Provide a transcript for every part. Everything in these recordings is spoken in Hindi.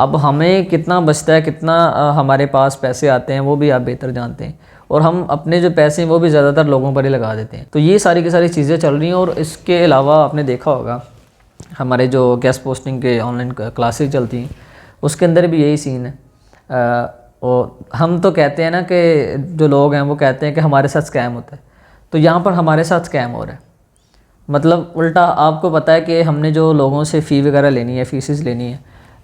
अब हमें कितना बचता है, कितना हमारे पास पैसे आते हैं वो भी आप बेहतर जानते हैं, और हम अपने जो पैसे हैं वो भी ज़्यादातर लोगों पर ही लगा देते हैं। तो ये सारी की सारी चीज़ें चल रही हैं। और इसके अलावा आपने देखा होगा हमारे जो गेस्ट पोस्टिंग के ऑनलाइन क्लासेस चलती हैं उसके अंदर भी यही सीन है। और हम तो कहते हैं ना कि जो लोग हैं वो कहते हैं कि हमारे साथ स्कैम होता है, तो यहाँ पर हमारे साथ स्कैम हो रहा है। मतलब उल्टा, आपको पता है कि हमने जो लोगों से फ़ी वगैरह लेनी है, फ़ीसेस लेनी है,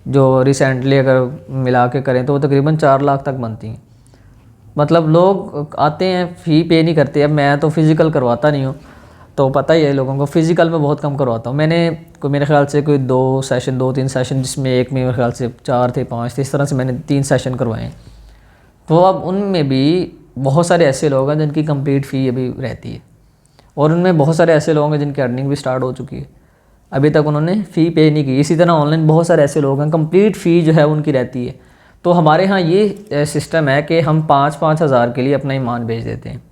जो रिसेंटली अगर मिला के करें तो वो तकरीबन 4 लाख तक बनती हैं। मतलब लोग आते हैं, फ़ी पे नहीं करते। अब मैं तो फ़िज़िकल करवाता नहीं हूँ, तो पता ही है लोगों को, फ़िज़िकल में बहुत कम करवाता हूँ। मैंने मेरे ख्याल से कोई 2-3 सेशन, जिसमें एक में मेरे ख्याल से 4 थे 5 थे, इस तरह से मैंने 3 सेशन करवाए हैं। तो अब उनमें भी बहुत सारे ऐसे लोग हैं जिनकी कंप्लीट फ़ी अभी रहती है, और उनमें बहुत सारे ऐसे लोग हैं जिनकी अर्निंग भी स्टार्ट हो चुकी है, अभी तक उन्होंने फ़ी पे नहीं की। इसी तरह ऑनलाइन बहुत सारे ऐसे लोग हैं कंप्लीट फ़ी जो है उनकी रहती है। तो हमारे यहाँ ये सिस्टम है कि हम 5-5 हज़ार के लिए अपना ईमान बेच देते हैं।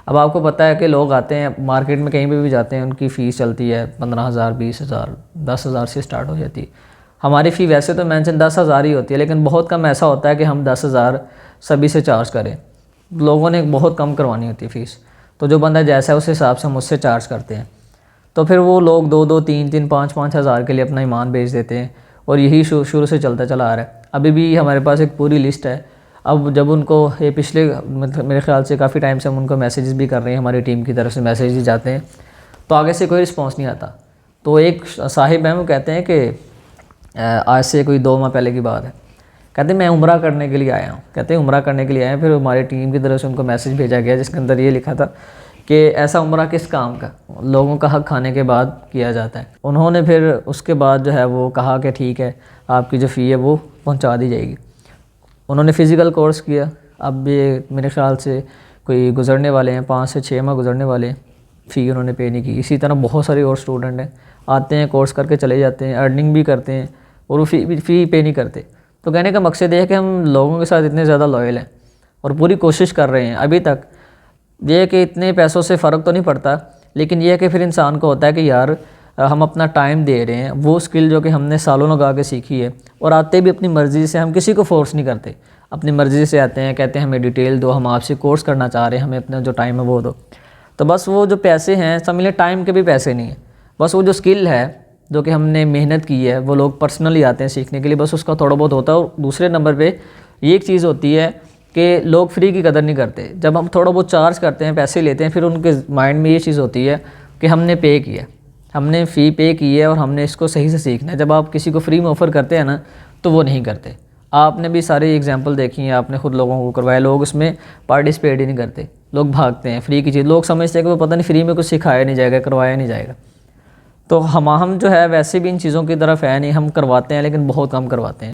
अब आपको पता है कि लोग आते हैं मार्केट में, कहीं पे भी जाते हैं, उनकी फ़ीस चलती है 15,000, 20,000, 10,000 से स्टार्ट हो जाती है। हमारी फ़ी वैसे तो मेंशन 10,000 ही होती है, लेकिन बहुत कम ऐसा होता है कि हम 10,000 सभी से चार्ज करें। लोगों ने बहुत कम करवानी होती है फ़ीस, तो जो बंदा जैसा है उस हिसाब से हम उससे चार्ज करते हैं। तो फिर वो लोग 2-2, 3-3, 5-5 हज़ार के लिए अपना ईमान बेच देते हैं, और यही शुरू से चलता चला आ रहा है। अभी भी हमारे पास एक पूरी लिस्ट है। अब जब उनको ये पिछले, मतलब मेरे ख्याल से काफ़ी टाइम से हम उनको मैसेजेस भी कर रहे हैं, हमारी टीम की तरफ से मैसेजेस जाते हैं, तो आगे से कोई रिस्पॉन्स नहीं आता। तो एक साहिब हैं, वो कहते हैं कि आज से कोई 2 माह पहले की बात है, कहते मैं उम्रा करने के लिए आया हूँ। कहते हैं उम्रा करने के लिए आए हैं। फिर हमारी टीम की तरफ से उनको मैसेज भेजा गया जिसके अंदर ये लिखा था कि ऐसा उम्रा किस काम का, लोगों का हक खाने के बाद किया जाता है। उन्होंने फिर उसके बाद जो है वो कहा कि ठीक है, आपकी जो फ़ी है वो पहुंचा दी जाएगी। उन्होंने फ़िज़िकल कोर्स किया। अब ये मेरे ख्याल से कोई गुजरने वाले हैं, 5 से 6 माह गुजरने वाले हैं, फ़ी उन्होंने पे नहीं की। इसी तरह बहुत सारे और स्टूडेंट हैं, आते हैं, कोर्स करके चले जाते हैं, अर्निंग भी करते हैं, और वो फ़ी पे नहीं करते। तो कहने का मकसद ये है कि हम लोगों के साथ इतने ज़्यादा लॉयल हैं और पूरी कोशिश कर रहे हैं अभी तक। ये है कि इतने पैसों से फ़र्क तो नहीं पड़ता, लेकिन ये है कि फिर इंसान को होता है कि यार हम अपना टाइम दे रहे हैं, वो स्किल जो कि हमने सालों लगा के सीखी है, और आते भी अपनी मर्ज़ी से, हम किसी को फोर्स नहीं करते, अपनी मर्ज़ी से आते हैं, कहते हैं हमें डिटेल दो, हम आपसे कोर्स करना चाह रहे हैं, हमें अपना जो टाइम है वो दो। तो बस वो जो पैसे हैं, समझ लें टाइम के भी पैसे नहीं है, बस वो जो स्किल है जो कि हमने मेहनत की है, वो लोग पर्सनली आते हैं सीखने के लिए, बस उसका थोड़ा बहुत होता है। और दूसरे नंबर पे ये एक चीज़ होती है कि लोग फ्री की कदर नहीं करते। जब हम थोड़ा बहुत चार्ज करते हैं, पैसे लेते हैं, फिर उनके माइंड में ये चीज़ होती है कि हमने पे किया, हमने फ़ी पे की है और हमने इसको सही से सीखना है। जब आप किसी को फ्री में ऑफ़र करते हैं ना, तो वो नहीं करते। आपने भी सारे एग्जाम्पल देखी हैं, आपने खुद लोगों को करवाया, लोग उसमें पार्टिसिपेट ही नहीं करते, लोग भागते हैं। फ्री की चीज़ लोग समझते हैं कि वो पता नहीं फ्री में कुछ सिखाया नहीं जाएगा, करवाया नहीं जाएगा। तो हम जो है वैसे भी इन चीज़ों की तरफ है नहीं, हम करवाते हैं लेकिन बहुत कम करवाते हैं।